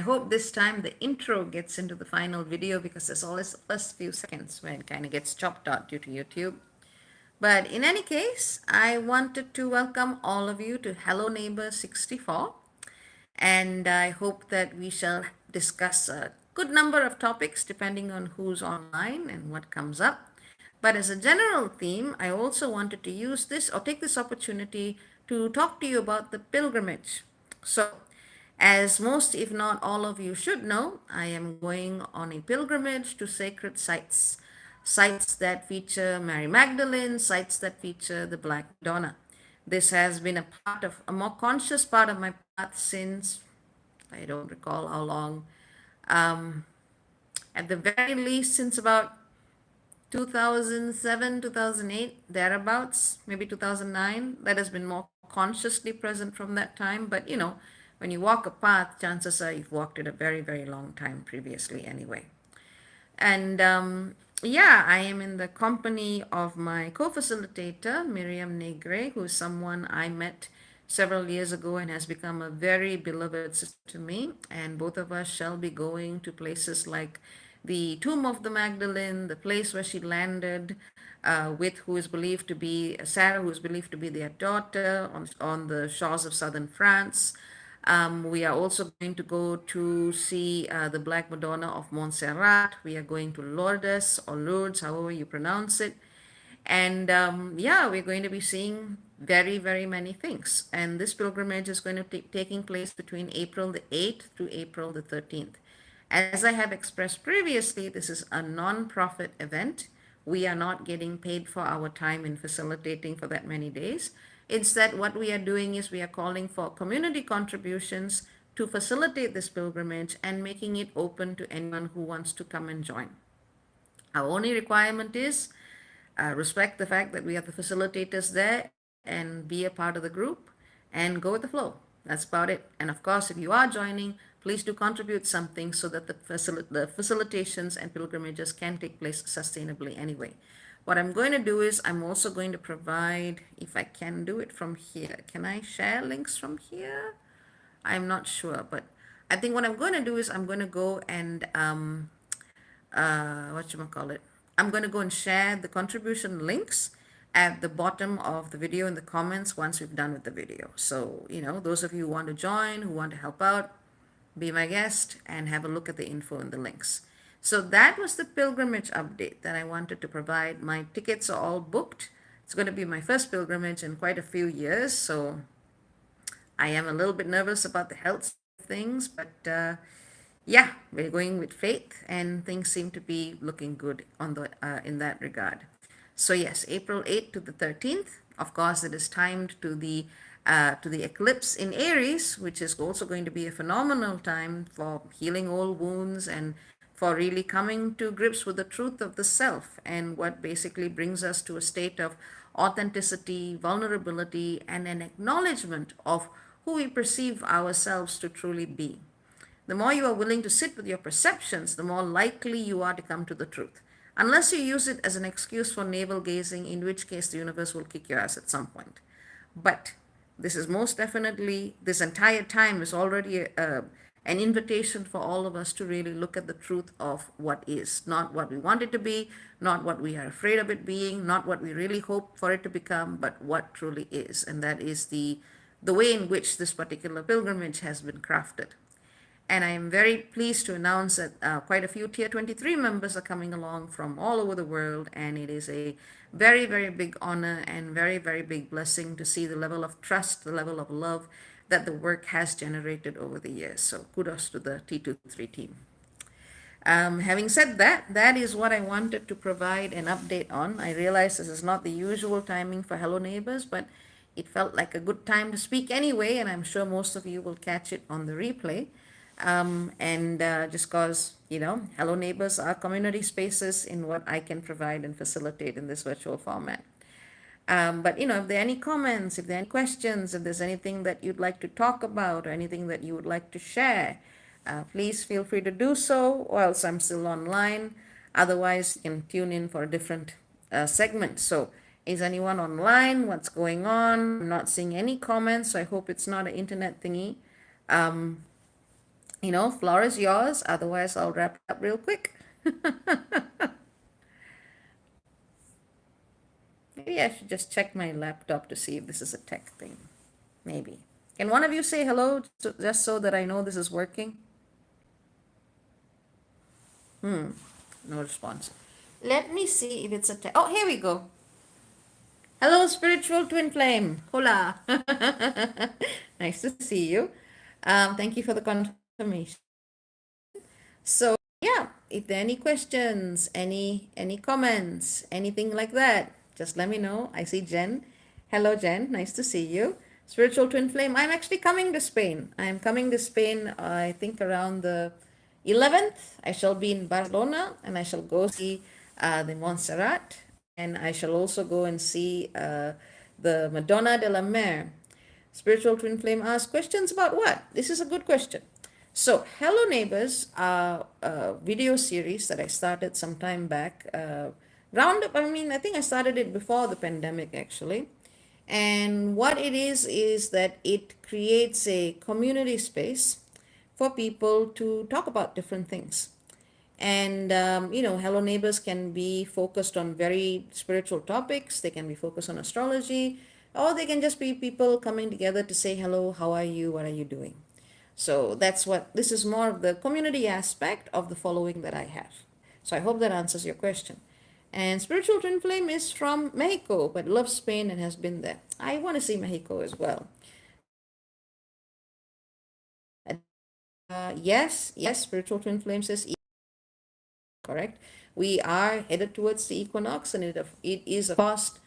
hope this time the intro gets into the final video because there's always the first few seconds where it kind of gets chopped out due to YouTube. But in any case, I wanted to welcome all of you to Hello Neighbor 64. And I hope that we shall discuss a good number of topics depending on who's online and what comes up. But as a general theme, I also wanted to use this or take this opportunity to talk to you about the pilgrimage. So, as most, if not all of you should know, I am going on a pilgrimage to sacred sites. Sites that feature Mary Magdalene, sites that feature the Black Madonna. This has been a more conscious part of my path since, I don't recall how long, um, at the very least since about 2007, 2008, thereabouts, maybe 2009. That has been more consciously present from that time. But when you walk a path, chances are you've walked it a very, very long time previously anyway. And yeah, I am in the company of my co-facilitator, Miriam Negre, who is someone I met several years ago and has become a very beloved sister to me. And both of us shall be going to places like the Tomb of the Magdalene, the place where she landed, with who is believed to be Sarah, who is believed to be their daughter, on the shores of southern France. We are also going to go to see the Black Madonna of Montserrat. We are going to Lourdes or Lourdes, however you pronounce it. And yeah, we're going to be seeing very, very many things. And this pilgrimage is going to be taking place between April the 8th to April the 13th. As I have expressed previously, this is a non-profit event. We are not getting paid for our time in facilitating for that many days. Instead, what we are doing is we are calling for community contributions to facilitate this pilgrimage and making it open to anyone who wants to come and join. Our only requirement is respect the fact that we are the facilitators there and be a part of the group and go with the flow. That's about it. And of course, if you are joining, please do contribute something so that the facilitations and pilgrimages can take place sustainably anyway. What I'm going to do is I'm also going to provide, if I can do it from here. Can I share links from here? I'm not sure, but I think what I'm going to do is I'm going to go and whatchamacallit, I'm going to go and share the contribution links at the bottom of the video in the comments once we've done with the video. So, those of you who want to join, who want to help out, be my guest and have a look at the info and the links. So that was the pilgrimage update that I wanted to provide. My tickets are all booked. It's going to be my first pilgrimage in quite a few years. So I am a little bit nervous about the health of things, but yeah, we're going with faith, and things seem to be looking good on the in that regard. So yes, April 8th to the 13th. Of course, it is timed to the eclipse in Aries, which is also going to be a phenomenal time for healing old wounds and for really coming to grips with the truth of the self and what basically brings us to a state of authenticity, vulnerability, and an acknowledgement of who we perceive ourselves to truly be. The more you are willing to sit with your perceptions, the more likely you are to come to the truth. Unless you use it as an excuse for navel gazing, in which case the universe will kick your ass at some point. But this is most definitely, this entire time is already an invitation for all of us to really look at the truth of what is, not what we want it to be, not what we are afraid of it being, not what we really hope for it to become, but what truly is. And that is the way in which this particular pilgrimage has been crafted. And I am very pleased to announce that quite a few Tier 23 members are coming along from all over the world, and it is a very, very big honor and very, very big blessing to see the level of trust, the level of love that the work has generated over the years. So kudos to the T23 team. Having said that, that is what I wanted to provide an update on. I realize this is not the usual timing for Hello Neighbors, but it felt like a good time to speak anyway, and I'm sure most of you will catch it on the replay. And just cause, Hello Neighbors are community spaces in what I can provide and facilitate in this virtual format. But, if there are any comments, if there are any questions, if there's anything that you'd like to talk about or anything that you would like to share, please feel free to do so, or else I'm still online. Otherwise, you can tune in for a different segment. So is anyone online? What's going on? I'm not seeing any comments, so I hope it's not an internet thingy. Floor is yours. Otherwise, I'll wrap it up real quick. Maybe I should just check my laptop to see if this is a tech thing. Maybe. Can one of you say hello just so that I know this is working? No response. Let me see if it's a tech. Oh, here we go. Hello, spiritual twin flame. Hola. Nice to see you. Thank you for the confirmation. So yeah, if there are any questions, any comments, anything like that, just let me know. I see Jen. Hello, Jen. Nice to see you. Spiritual twin flame. I'm actually coming to Spain. I'm coming to Spain. I think around the 11th. I shall be in Barcelona, and I shall go see the Montserrat, and I shall also go and see the Madonna de la Mer. Spiritual twin flame asks questions about what? This is a good question. So, Hello Neighbors, a video series that I started some time back. I think I started it before the pandemic actually. And what it is that it creates a community space for people to talk about different things. And, Hello Neighbors can be focused on very spiritual topics, they can be focused on astrology, or they can just be people coming together to say hello, how are you, what are you doing? So that's what this is, more of the community aspect of the following that I have. So I hope that answers your question. And Spiritual Twin Flame is from Mexico, but loves Spain and has been there. I want to see Mexico as well. Yes, Spiritual Twin Flame says correct. We are headed towards the equinox, and it is of course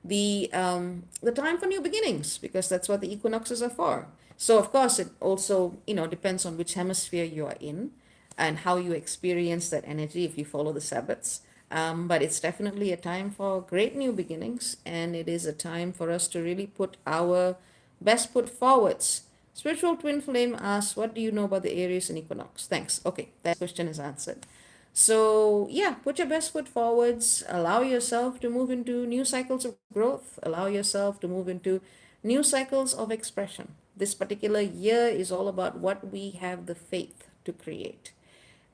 the time for new beginnings, because that's what the equinoxes are for. So of course it also depends on which hemisphere you are in and how you experience that energy if you follow the Sabbats. But it's definitely a time for great new beginnings, and it is a time for us to really put our best foot forwards. Spiritual Twin Flame asks, what do you know about the Aries and Equinox? Thanks. Okay, that question is answered. So, yeah, put your best foot forwards, allow yourself to move into new cycles of growth, allow yourself to move into new cycles of expression. This particular year is all about what we have the faith to create.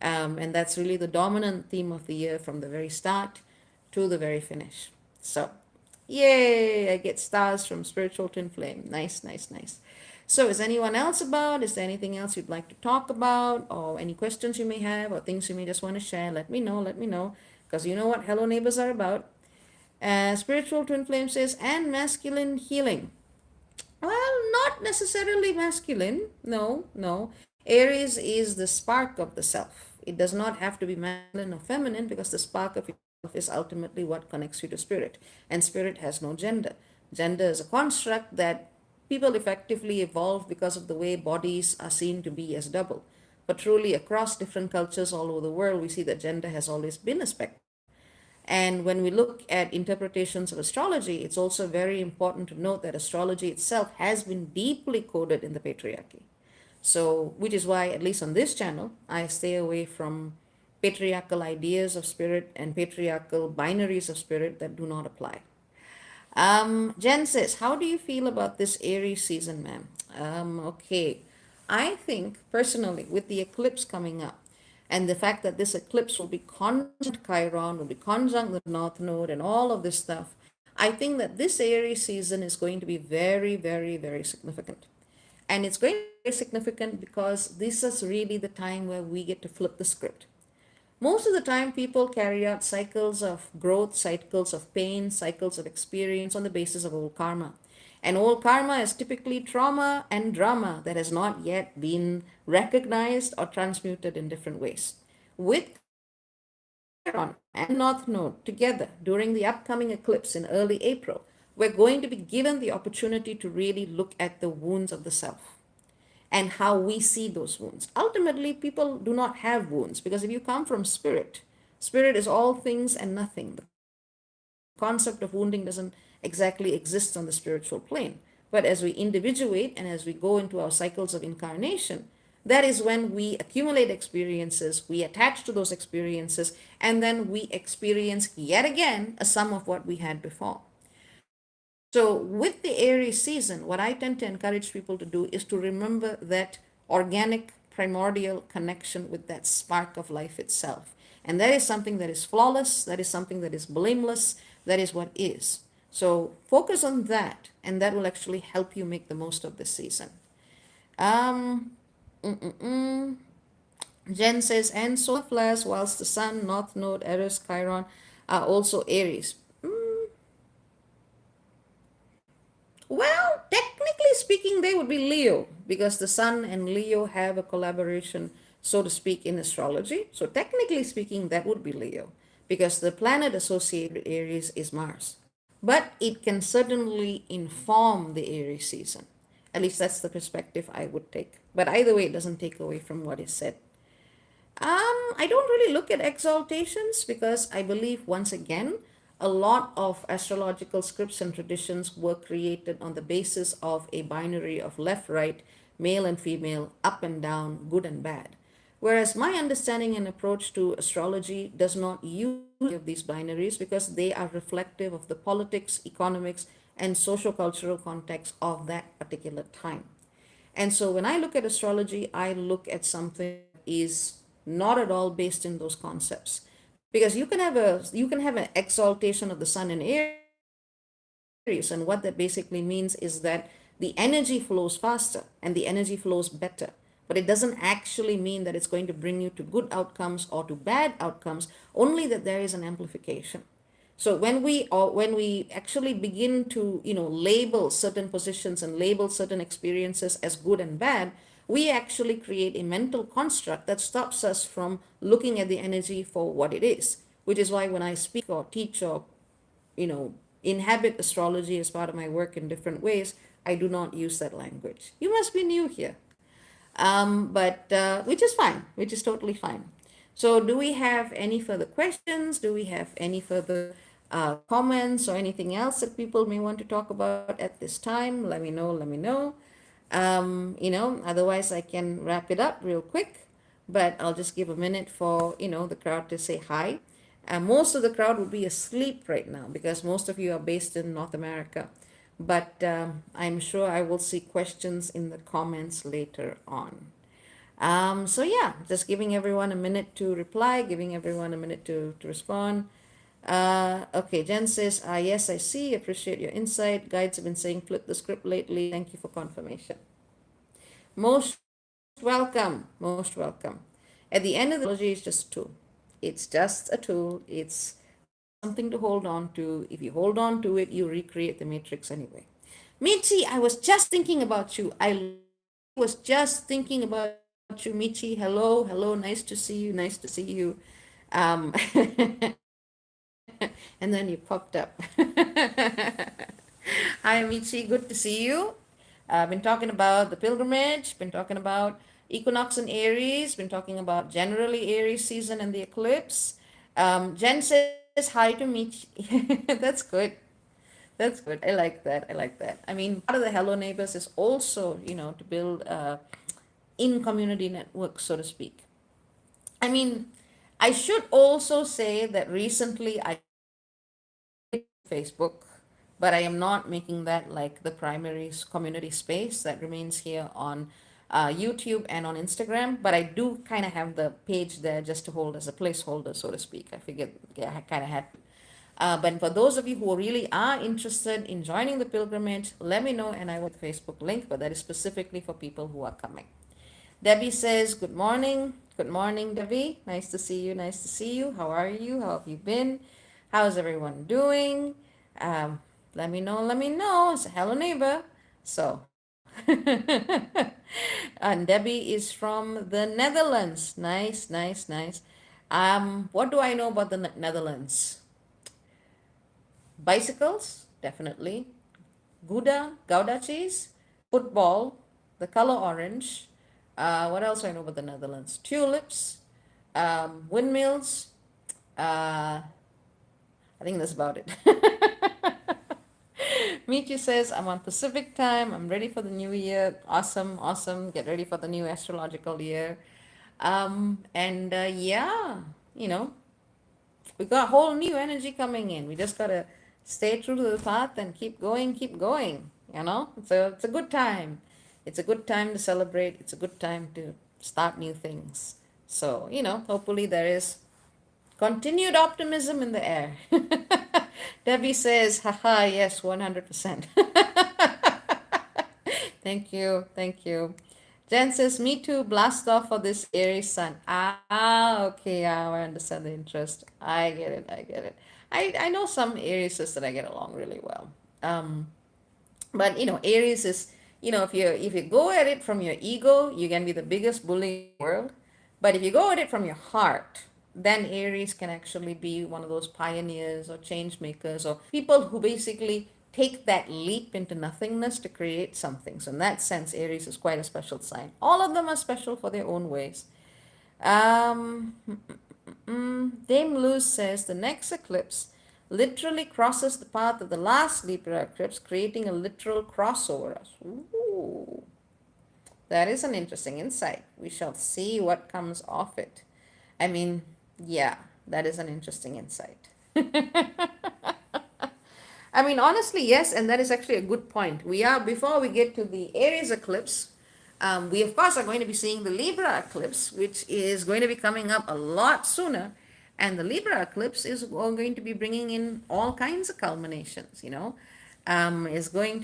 And that's really the dominant theme of the year from the very start to the very finish. So, yay, I get stars from Spiritual Twin Flame. Nice, nice, nice. So, is anyone else about? Is there anything else you'd like to talk about, or any questions you may have, or things you may just want to share? Let me know, because you know what Hello Neighbors are about. Spiritual Twin Flame says, and masculine healing. Well, not necessarily masculine. No, no. Aries is the spark of the self. It does not have to be masculine or feminine, because the spark of yourself is ultimately what connects you to spirit. And spirit has no gender. Gender is a construct that people effectively evolve because of the way bodies are seen to be as double. But truly, across different cultures all over the world, we see that gender has always been a spectrum. And when we look at interpretations of astrology, it's also very important to note that astrology itself has been deeply coded in the patriarchy. So, which is why, at least on this channel, I stay away from patriarchal ideas of spirit and patriarchal binaries of spirit that do not apply. Jen says, how do you feel about this Aries season, ma'am? Okay. I think personally, with the eclipse coming up, and the fact that this eclipse will be conjunct Chiron, will be conjunct the North Node, and all of this stuff, I think that this Aries season is going to be very, very, very significant. And it's going to be very significant because this is really the time where we get to flip the script. Most of the time, people carry out cycles of growth, cycles of pain, cycles of experience on the basis of old karma. And old karma is typically trauma and drama that has not yet been recognized or transmuted in different ways. With Chiron and North Node together during the upcoming eclipse in early April, we're going to be given the opportunity to really look at the wounds of the self and how we see those wounds. Ultimately, people do not have wounds, because if you come from spirit, spirit is all things and nothing. The concept of wounding doesn't exactly exist on the spiritual plane. But as we individuate and as we go into our cycles of incarnation, that is when we accumulate experiences, we attach to those experiences, and then we experience yet again a sum of what we had before. So, with the Aries season, what I tend to encourage people to do is to remember that organic primordial connection with that spark of life itself. And that is something that is flawless, that is something that is blameless, that is what is. So focus on that, and that will actually help you make the most of this season. Um, Jen says, and solar flares, whilst the Sun, North Node, Eris, Chiron are also Aries. Well, technically speaking, they would be Leo because the Sun and Leo have a collaboration, so to speak, in astrology. So, technically speaking, that would be Leo because the planet associated with Aries is Mars. But it can certainly inform the Aries season. At least that's the perspective I would take. But either way, it doesn't take away from what is said. I don't really look at exaltations because I believe, once again, a lot of astrological scripts and traditions were created on the basis of a binary of left, right, male and female, up and down, good and bad. Whereas my understanding and approach to astrology does not use any of these binaries because they are reflective of the politics, economics, and socio-cultural context of that particular time. And so when I look at astrology, I look at something that is not at all based in those concepts. Because you can have an exaltation of the sun in Aries, and what that basically means is that the energy flows faster and the energy flows better. But it doesn't actually mean that it's going to bring you to good outcomes or to bad outcomes, only that there is an amplification. So when we actually begin to label certain positions and label certain experiences as good and bad, we actually create a mental construct that stops us from looking at the energy for what it is. Which is why when I speak or teach or you know inhabit astrology as part of my work in different ways, I do not use that language. You must be new here, but which is fine, which is totally fine. So, do we have any further questions? Do we have any further comments or anything else that people may want to talk about at this time? Let me know. Let me know. Otherwise, I can wrap it up real quick, but I'll just give a minute for the crowd to say hi. Most of the crowd would be asleep right now because most of you are based in North America. But I'm sure I will see questions in the comments later on. So yeah, just giving everyone a minute to reply, giving everyone a minute to respond. Okay, Jen says, yes, I see, appreciate your insight. Guides have been saying flip the script lately. Thank you for confirmation. Most welcome, most welcome. At the end of the astrology is just a tool. It's just a tool. It's something to hold on to. If you hold on to it, you recreate the matrix anyway. Michi, I was just thinking about you. I was just thinking about you, Michi. Hello, hello. Nice to see you. Nice to see you. Um, and then you popped up. Hi, Michi. Good to see you. I've been talking about the pilgrimage, been talking about Equinox and Aries, been talking about generally Aries season and the eclipse. Jen says hi to Michi. That's good. That's good. I like that. I like that. I mean, part of the Hello Neighbors is also, to build in community networks, so to speak. I mean, I should also say that recently I Facebook, but I am not making that like the primary community space that remains here on YouTube and on Instagram. But I do kind of have the page there just to hold as a placeholder, so to speak. I figured I kind of had. But for those of you who really are interested in joining the pilgrimage, let me know and I will Facebook link, but that is specifically for people who are coming. Debbie says, good morning. Good morning, Debbie. Nice to see you. Nice to see you. How are you? How have you been? How's everyone doing? Um, Let me know. Let me know. It's a hello neighbor. So, and Debbie is from the Netherlands. Nice, nice, nice. What do I know about the Netherlands? Bicycles, definitely. Gouda cheese, football, the color orange. What else do I know about the Netherlands? Tulips, windmills. I think that's about it. Michi says, I'm on Pacific time. I'm ready for the new year. Awesome, awesome. Get ready for the new astrological year. And yeah, you know, we got whole new energy coming in. We just gotta stay true to the path and keep going, keep going. It's a good time. It's a good time to celebrate. It's a good time to start new things. So, hopefully there is continued optimism in the air. Debbie says, haha, yes, 100%. Thank you. Thank you. Jen says, me too, blast off for this Aries sun. Okay, yeah, I understand the interest. I get it. I get it. I know some Aries that I get along really well. Um, but Aries is, if you go at it from your ego, you can be the biggest bully in the world. But if you go at it from your heart, then Aries can actually be one of those pioneers or change makers or people who basically take that leap into nothingness to create something. So in that sense, Aries is quite a special sign. All of them are special for their own ways. um Dame Luz says the next eclipse literally crosses the path of the last Libra eclipse, creating a literal crossover. Ooh, that is an interesting insight. We shall see what comes off it. I mean, yeah, that is an interesting insight. I mean, honestly, yes, and that is actually a good point. Before we get to the Aries eclipse, we of course are going to be seeing the Libra eclipse, which is going to be coming up a lot sooner. And the Libra eclipse is going to be bringing in all kinds of culminations, it's going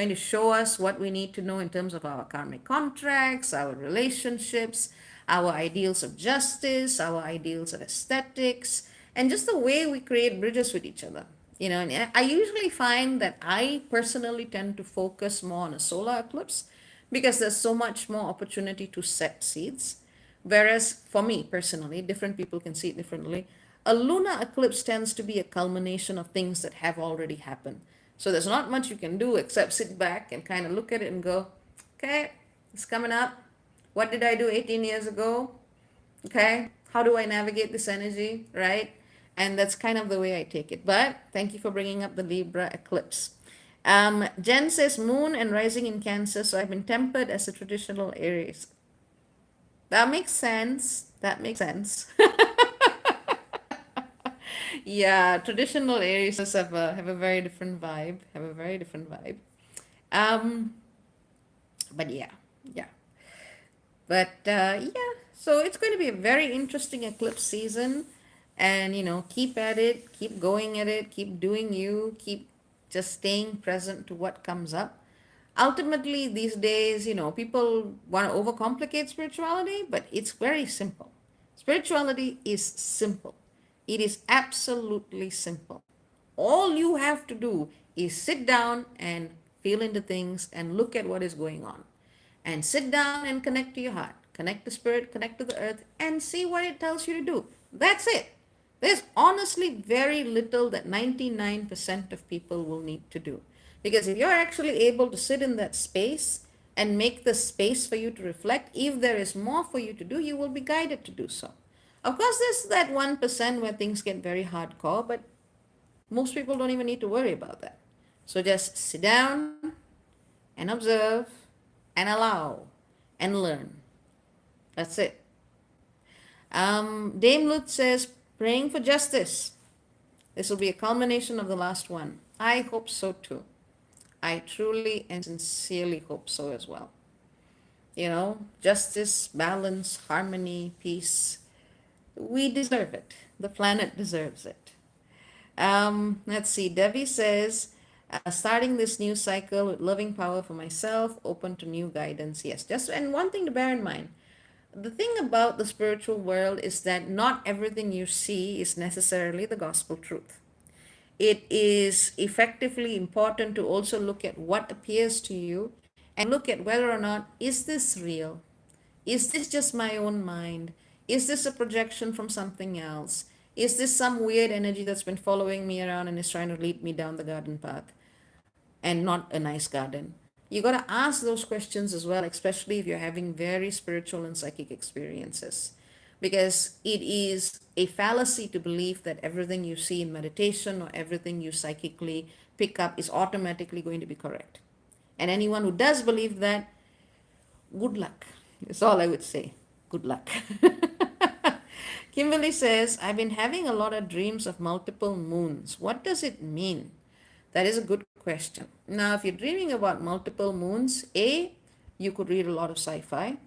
to show us what we need to know in terms of our karmic contracts, our relationships, our ideals of justice, our ideals of aesthetics, and just the way we create bridges with each other. And I usually find that I personally tend to focus more on a solar eclipse because there's so much more opportunity to set seeds. Whereas for me personally, different people can see it differently. A lunar eclipse tends to be a culmination of things that have already happened. So there's not much you can do except sit back and kind of look at it and go, okay, it's coming up. What did I do 18 years ago? Okay, how do I navigate this energy, right? And that's kind of the way I take it. But thank you for bringing up the Libra eclipse. Jen says moon and rising in Cancer, so I've been tempered as a traditional Aries. That makes sense. That makes sense. Yeah, traditional Aries have a very different vibe. Have a very different vibe. Um, but yeah, yeah. But yeah, so it's going to be a very interesting eclipse season, and keep at it, keep going at it, keep doing you, keep just staying present to what comes up. Ultimately, these days, people want to overcomplicate spirituality, but it's very simple. Spirituality is simple. It is absolutely simple. All you have to do is sit down and feel into things and look at what is going on. And sit down and connect to your heart, connect to spirit, connect to the earth, and see what it tells you to do. That's it. There's honestly very little that 99% of people will need to do. Because if you're actually able to sit in that space and make the space for you to reflect, if there is more for you to do, you will be guided to do so. Of course, there's that 1% where things get very hardcore, but most people don't even need to worry about that. So just sit down and observe and allow and learn. That's it. Dame Lut says, praying for justice. This will be a culmination of the last one. I hope so too. I truly and sincerely hope so as well. Justice, balance, harmony, peace. We deserve it. The planet deserves it. Let's see. Devi says, starting this new cycle with loving power for myself, open to new guidance. Yes, and one thing to bear in mind, the thing about the spiritual world is that not everything you see is necessarily the gospel truth. It is effectively important to also look at what appears to you and look at whether or not is this real? Is this just my own mind? Is this a projection from something else? Is this some weird energy that's been following me around and is trying to lead me down the garden path and not a nice garden? You got to ask those questions as well, especially if you're having very spiritual and psychic experiences. Because it is a fallacy to believe that everything you see in meditation or everything you psychically pick up is automatically going to be correct. And anyone who does believe that, good luck. That's all I would say. Good luck. Kimberly says, I've been having a lot of dreams of multiple moons. What does it mean? That is a good question. Now, if you're dreaming about multiple moons, A, you could read a lot of sci fi.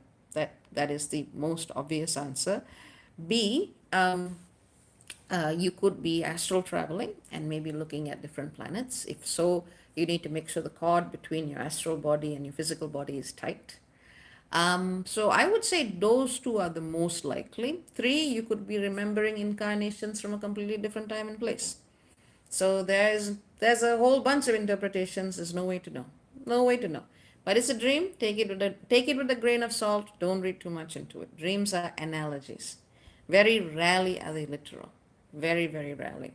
That is the most obvious answer. B, you could be astral traveling and maybe looking at different planets. If so, you need to make sure the cord between your astral body and your physical body is tight. So I would say those two are the most likely. Three, you could be remembering incarnations from a completely different time and place. So there's a whole bunch of interpretations. There's no way to know. No way to know. But it's a dream. Take it with a grain of salt. Don't read too much into it. Dreams are analogies. Very rarely are they literal. Very, very rarely.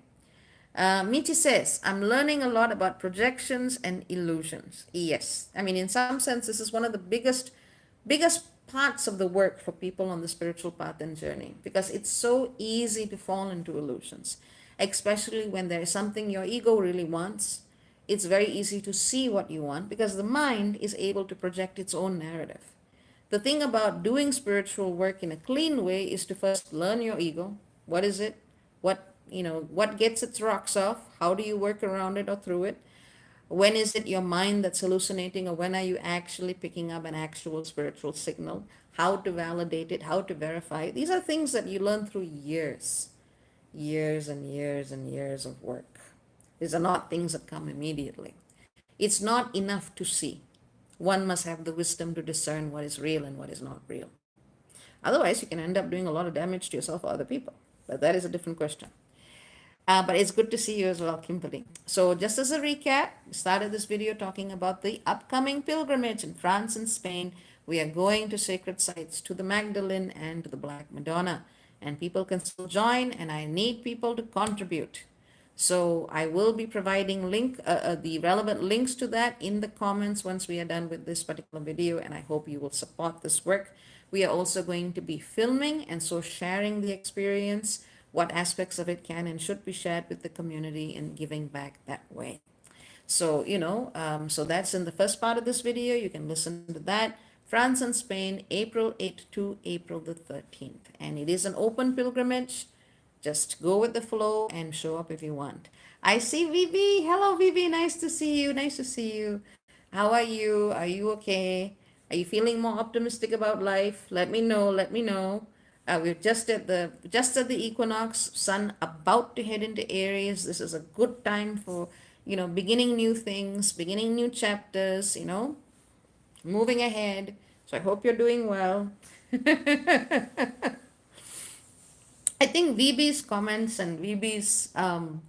Michi says, I'm learning a lot about projections and illusions. Yes. I mean, in some sense, this is one of the biggest parts of the work for people on the spiritual path and journey, because it's so easy to fall into illusions, especially when there is something your ego really wants. It's very easy to see what you want because the mind is able to project its own narrative. The thing about doing spiritual work in a clean way is to first learn your ego. What is it? What gets its rocks off? How do you work around it or through it? When is it your mind that's hallucinating, or when are you actually picking up an actual spiritual signal? How to validate it, how to verify it. These are things that you learn through years and years and years of work. These are not things that come immediately. It's not enough to see. One must have the wisdom to discern what is real and what is not real. Otherwise, you can end up doing a lot of damage to yourself or other people. But that is a different question. But it's good to see you as well, Kimberly. So just as a recap, we started this video talking about the upcoming pilgrimage in France and Spain. We are going to sacred sites, to the Magdalene and to the Black Madonna. And people can still join, and I need people to contribute. So I will be providing the relevant links to that in the comments once we are done with this particular video, and I hope you will support this work. We are also going to be filming and so sharing the experience, what aspects of it can and should be shared with the community, and giving back that way. So, so that's in the first part of this video. You can listen to that. France and Spain, April 8th to April the 13th. And it is an open pilgrimage. Just go with the flow and show up if you want. I see Vivi. Hello, Vivi. Nice to see you. Nice to see you. How are you? Are you okay? Are you feeling more optimistic about life? Let me know. Let me know. We're just at the equinox, sun about to head into Aries. This is a good time for, beginning new things, beginning new chapters, moving ahead. So I hope you're doing well. I think VB's comments and VB's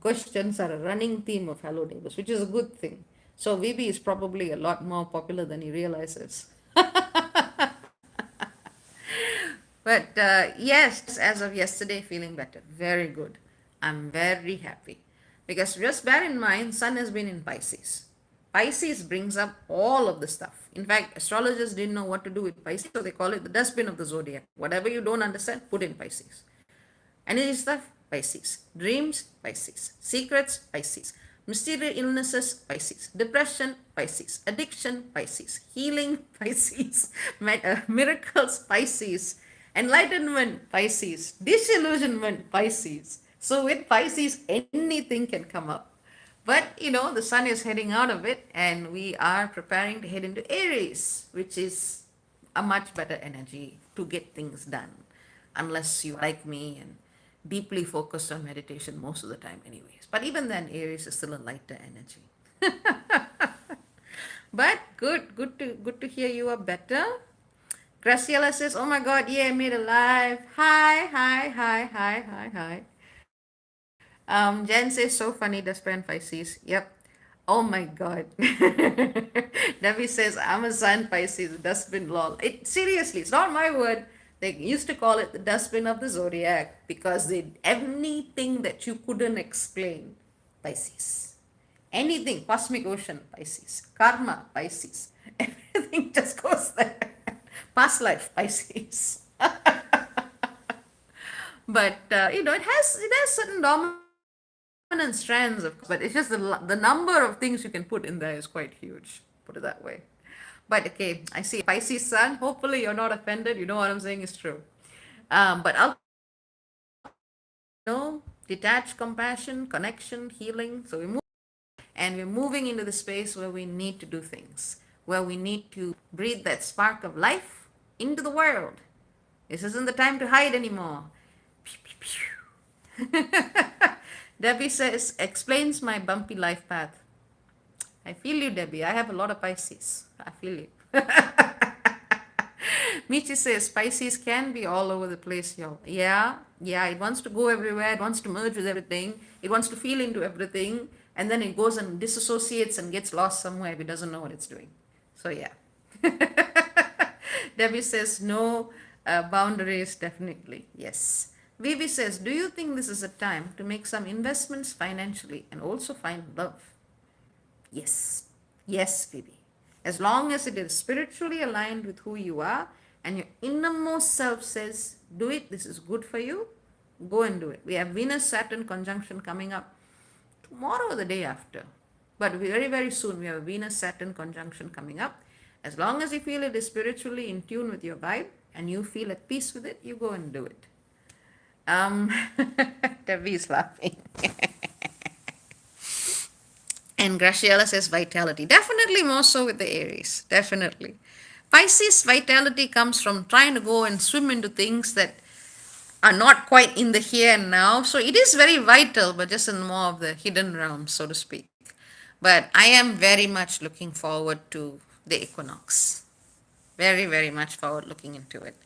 questions are a running theme of Hello Neighbors, which is a good thing. So VB is probably a lot more popular than he realizes. But yes, as of yesterday, feeling better. Very good. I'm very happy. Because just bear in mind, Sun has been in Pisces. Pisces brings up all of the stuff. In fact, astrologers didn't know what to do with Pisces, so they call it the dustbin of the zodiac. Whatever you don't understand, put in Pisces. Energy stuff, Pisces. Dreams, Pisces. Secrets, Pisces. Mysterious illnesses, Pisces. Depression, Pisces. Addiction, Pisces. Healing, Pisces. Miracles, Pisces. Enlightenment, Pisces. Disillusionment, Pisces. So with Pisces, anything can come up. But the sun is heading out of it, and we are preparing to head into Aries, which is a much better energy to get things done, unless you like me and deeply focused on meditation most of the time anyways. But even then, Aries is still a lighter energy. But good to hear you are better. Graciela says, oh my god, yeah, I made it live. Hi. Jen says, so funny, Despair and Pisces. Yep. Oh my god. Debbie says, I'm a sun Pisces, dustbin lol. Seriously, it's not my word. They used to call it the dustbin of the zodiac because anything that you couldn't explain, Pisces. Anything, cosmic ocean, Pisces. Karma, Pisces. Everything just goes there. Past life, Pisces. But it has certain dominant strands, of course, but it's just the number of things you can put in there is quite huge. Put it that way. But okay, I see Pisces sun. Hopefully you're not offended. You know what I'm saying is true. But I'll detach, compassion, connection, healing. So we're moving into the space where we need to do things, where we need to breathe that spark of life into the world. This isn't the time to hide anymore. Pew, pew, pew. Debbie says, explains my bumpy life path. I feel you, Debbie. I have a lot of Pisces. I feel you. Michi says Pisces can be all over the place, y'all. Yeah, yeah, it wants to go everywhere, it wants to merge with everything, it wants to feel into everything, and then it goes and disassociates and gets lost somewhere if it doesn't know what it's doing. So, yeah. Debbie says no boundaries, definitely. Yes. Vivi says, do you think this is a time to make some investments financially and also find love? Yes. Yes, Phoebe. As long as it is spiritually aligned with who you are and your innermost self says, do it, this is good for you, go and do it. We have Venus Saturn conjunction coming up tomorrow or the day after. But very, very soon we have a Venus Saturn conjunction coming up. As long as you feel it is spiritually in tune with your vibe and you feel at peace with it, you go and do it. Debbie's laughing. And Graciela says vitality. Definitely more so with the Aries. Definitely. Pisces vitality comes from trying to go and swim into things that are not quite in the here and now. So it is very vital, but just in more of the hidden realm, so to speak. But I am very much looking forward to the equinox. Very, very much forward looking into it.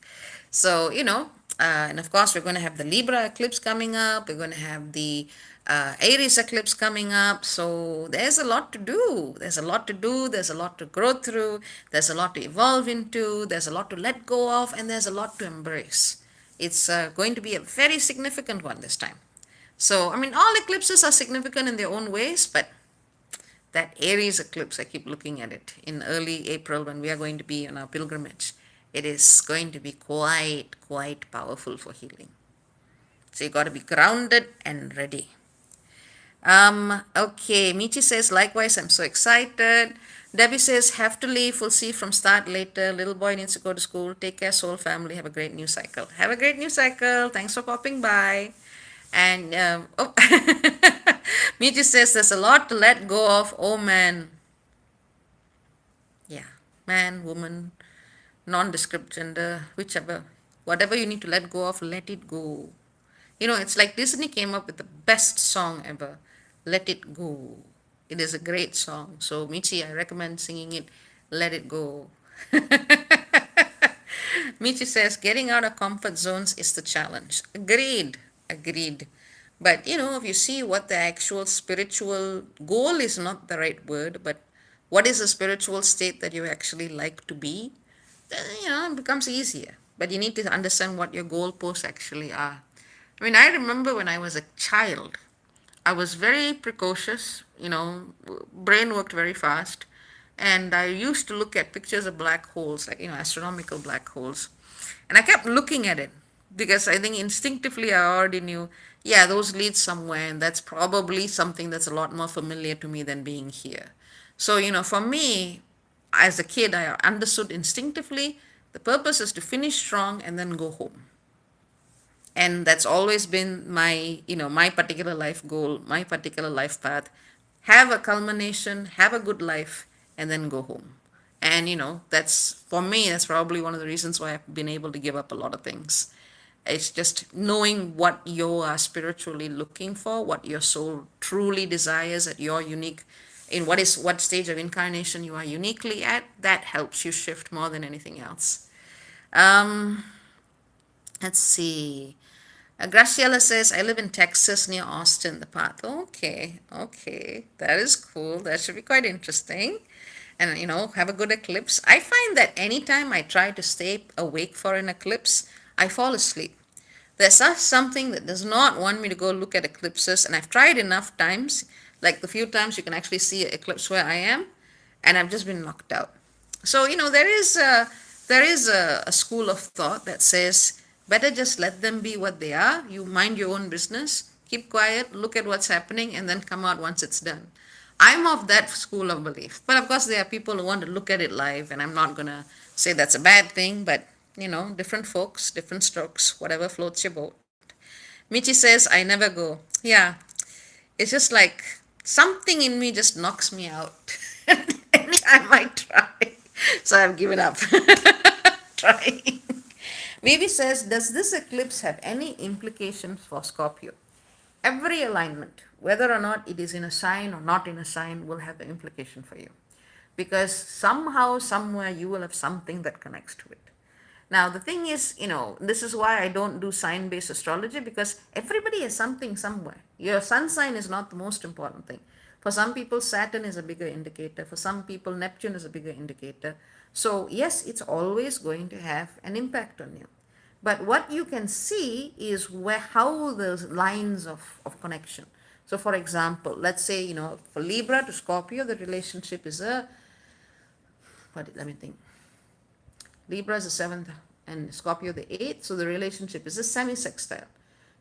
So, and of course, we're going to have the Libra eclipse coming up. We're going to have the Aries eclipse coming up. So, there's a lot to do. There's a lot to do. There's a lot to grow through. There's a lot to evolve into. There's a lot to let go of. And there's a lot to embrace. It's going to be a very significant one this time. So, I mean, all eclipses are significant in their own ways, but that Aries eclipse, I keep looking at it in early April when we are going to be on our pilgrimage. It is going to be quite powerful for healing. So you got to be grounded and ready. Okay, Michi says, likewise, I'm so excited. Debbie says, have to leave, we'll see from start later. Little boy needs to go to school. Take care, soul family. Have a great new cycle. Have a great new cycle. Thanks for popping by. And, Michi says, there's a lot to let go of. Oh, man. Yeah, man, woman, nondescript gender, whichever. Whatever you need to let go of, let it go. It's like Disney came up with the best song ever. Let It Go. It is a great song. So, Michi, I recommend singing it. Let It Go. Michi says, getting out of comfort zones is the challenge. Agreed. Agreed. But, if you see what the actual spiritual goal is not the right word, but what is a spiritual state that you actually like to be, then, it becomes easier. But you need to understand what your goalposts actually are. I mean, I remember when I was a child, I was very precocious, brain worked very fast. And I used to look at pictures of black holes, like, astronomical black holes. And I kept looking at it because I think instinctively I already knew, yeah, those lead somewhere. And that's probably something that's a lot more familiar to me than being here. So, for me, as a kid, I understood instinctively the purpose is to finish strong and then go home. And that's always been my particular life goal, my particular life path. Have a culmination, have a good life, and then go home. And that's, for me, that's probably one of the reasons why I've been able to give up a lot of things. It's just knowing what you are spiritually looking for, what your soul truly desires at your unique, in what stage of incarnation you are uniquely at. That helps you shift more than anything else. Let's see. Graciela says, I live in Texas near Austin, the path. Okay. That is cool. That should be quite interesting. And, have a good eclipse. I find that anytime I try to stay awake for an eclipse, I fall asleep. There's something that does not want me to go look at eclipses. And I've tried enough times, like the few times you can actually see an eclipse where I am, and I've just been knocked out. So, there is a school of thought that says, better just let them be what they are. You mind your own business, keep quiet, look at what's happening, and then come out once it's done. I'm of that school of belief. But of course, there are people who want to look at it live, and I'm not going to say that's a bad thing, but, different folks, different strokes, whatever floats your boat. Michi says, I never go. Yeah, it's just like something in me just knocks me out anytime I try. So I've given up trying. Vivi says, does this eclipse have any implications for Scorpio? Every alignment, whether or not it is in a sign or not in a sign, will have an implication for you. Because somehow, somewhere, you will have something that connects to it. Now, the thing is, this is why I don't do sign based astrology, because everybody has something somewhere. Your sun sign is not the most important thing. For some people, Saturn is a bigger indicator. For some people, Neptune is a bigger indicator. So, yes, it's always going to have an impact on you. But what you can see is how the lines of connection. So, for example, let's say, for Libra to Scorpio, the relationship is let me think. Libra is the seventh and Scorpio the eighth, so the relationship is a semi-sextile.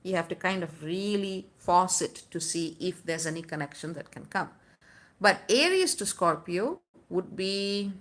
You have to kind of really force it to see if there's any connection that can come. But Aries to Scorpio would be,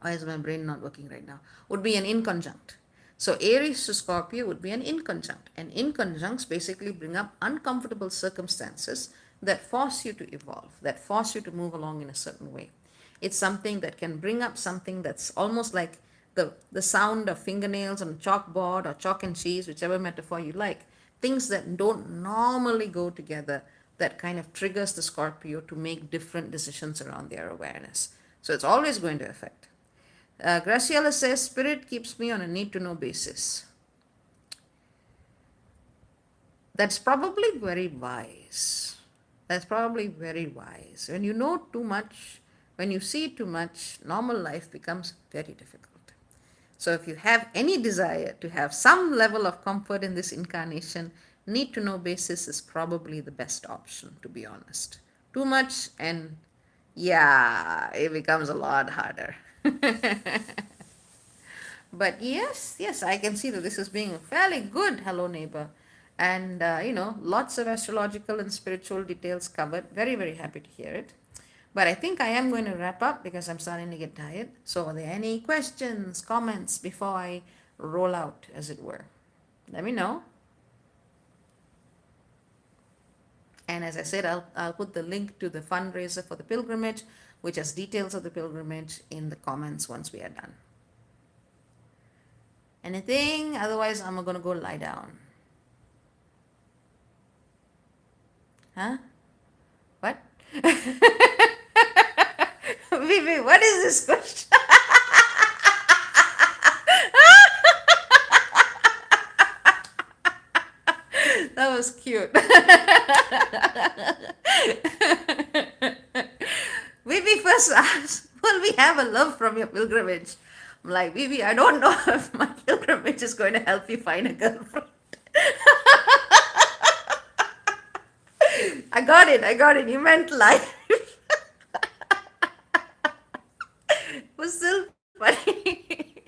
why is my brain not working right now? Would be an inconjunct. So Aries to Scorpio would be an inconjunct. And inconjuncts basically bring up uncomfortable circumstances that force you to evolve, that force you to move along in a certain way. It's something that can bring up something that's almost like the sound of fingernails on a chalkboard or chalk and cheese, whichever metaphor you like. Things that don't normally go together, that kind of triggers the Scorpio to make different decisions around their awareness. So it's always going to affect. Graciela says, Spirit keeps me on a need to know basis. That's probably very wise. That's probably very wise. When you know too much, when you see too much, normal life becomes very difficult. So if you have any desire to have some level of comfort in this incarnation, need to know basis is probably the best option, to be honest. Too much and yeah, it becomes a lot harder. But yes, I can see that this is being a fairly good hello neighbor. And, lots of astrological and spiritual details covered. Very, very happy to hear it. But I think I am going to wrap up because I'm starting to get tired. So, are there any questions, comments before I roll out, as it were? Let me know. And as I said, I'll put the link to the fundraiser for the pilgrimage, which has details of the pilgrimage, in the comments once we are done. Anything? Otherwise, I'm going to go lie down. Huh? What? Vivi, what is this question? That was cute. Vivi first asked, will we have a love from your pilgrimage? I'm like, Vivi, I don't know if my pilgrimage is going to help you find a girlfriend. I got it. You meant life. Was still funny.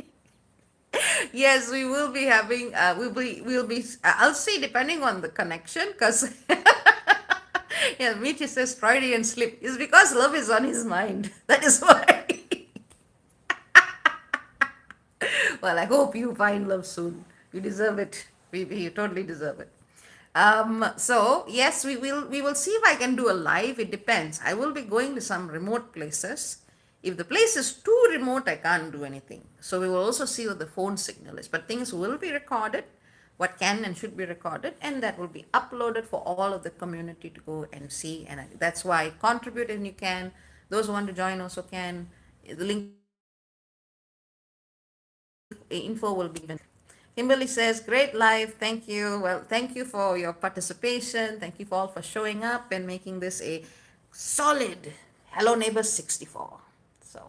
Yes, we will be having. We'll be. I'll see, depending on the connection, because yeah, Mitch says Freudian slip is because love is on his mind. That is why. Well, I hope you find love soon. You deserve it. You totally deserve it. So yes, we will see if I can do a live. It depends. I will be going to some remote places. If the place is too remote, I can't do anything. So we will also see what the phone signal is. But things will be recorded, what can and should be recorded, and that will be uploaded for all of the community to go and see. And that's why contribute and you can. Those who want to join also can. The link info will be given. Kimberly says, great live. Thank you. Well, thank you for your participation. Thank you for all for showing up and making this a solid Hello Neighbor 64. So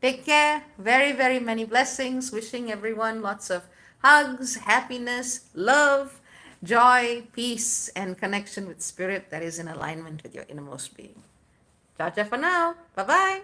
take care. Very, very many blessings. Wishing everyone lots of hugs, happiness, love, joy, peace, and connection with spirit that is in alignment with your innermost being. Ciao, ciao for now. Bye-bye.